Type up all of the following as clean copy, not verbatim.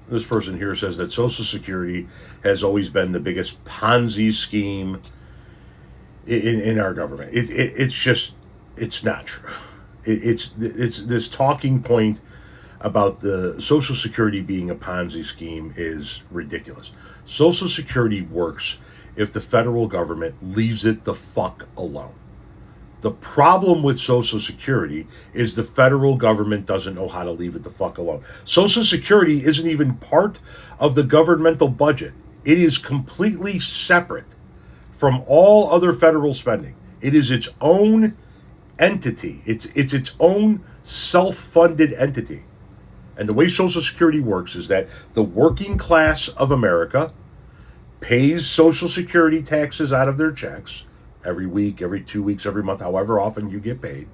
this person here says that Social Security has always been the biggest Ponzi scheme in our government. It's just, it's not true. It's this talking point about the Social Security being a Ponzi scheme is ridiculous. Social Security works if the federal government leaves it the fuck alone. The problem with Social Security is the federal government doesn't know how to leave it the fuck alone. Social Security isn't even part of the governmental budget. It is completely separate from all other federal spending. It is its own entity. It's its own self-funded entity. And the way Social Security works is that the working class of America pays Social Security taxes out of their checks every week, every 2 weeks, every month, however often you get paid.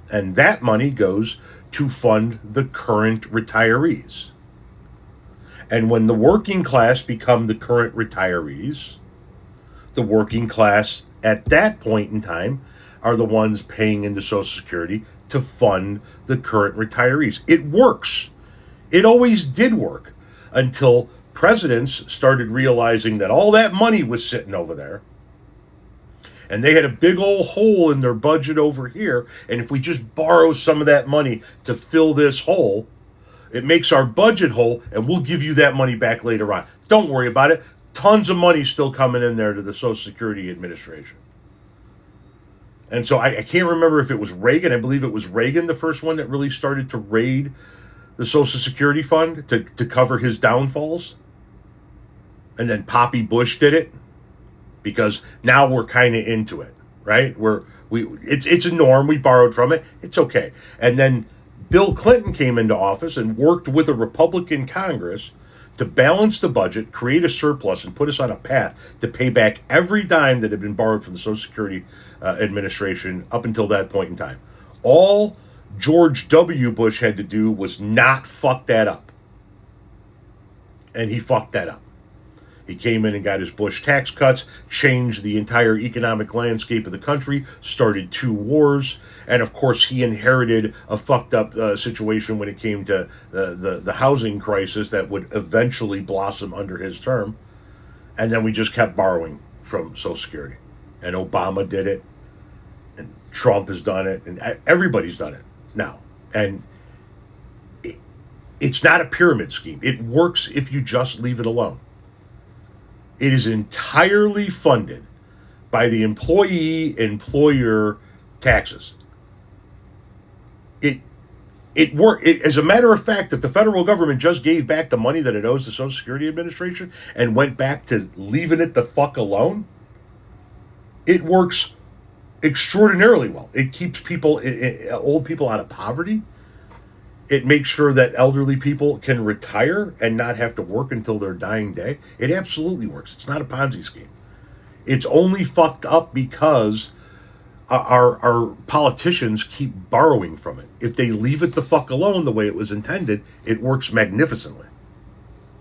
And that money goes to fund the current retirees. And when the working class become the current retirees, the working class at that point in time are the ones paying into Social Security to fund the current retirees. It works. It always did work until presidents started realizing that all that money was sitting over there and they had a big old hole in their budget over here. And if we just borrow some of that money to fill this hole, it makes our budget whole, and we'll give you that money back later on. Don't worry about it. Tons of money still coming in there to the Social Security Administration. And so I can't remember if it was Reagan. I believe it was Reagan, the first one that really started to raid the Social Security Fund to cover his downfalls. And then Poppy Bush did it because now we're kind of into it, right? It's a norm. We borrowed from it. It's okay. And then Bill Clinton came into office and worked with a Republican Congress to balance the budget, create a surplus, and put us on a path to pay back every dime that had been borrowed from the Social Security Administration up until that point in time. All George W. Bush had to do was not fuck that up. And he fucked that up. He came in and got his Bush tax cuts, changed the entire economic landscape of the country, started 2 wars, and of course he inherited a fucked up situation when it came to the housing crisis that would eventually blossom under his term. And then we just kept borrowing from Social Security. And Obama did it, and Trump has done it, and everybody's done it now. And it's not a pyramid scheme. It works if you just leave it alone. It is entirely funded by the employee-employer taxes. As a matter of fact, if the federal government just gave back the money that it owes the Social Security Administration and went back to leaving it the fuck alone, it works extraordinarily well. It keeps people, old people, out of poverty. It makes sure that elderly people can retire and not have to work until their dying day. It absolutely works. It's not a Ponzi scheme. It's only fucked up because our politicians keep borrowing from it. If they leave it the fuck alone the way it was intended, it works magnificently.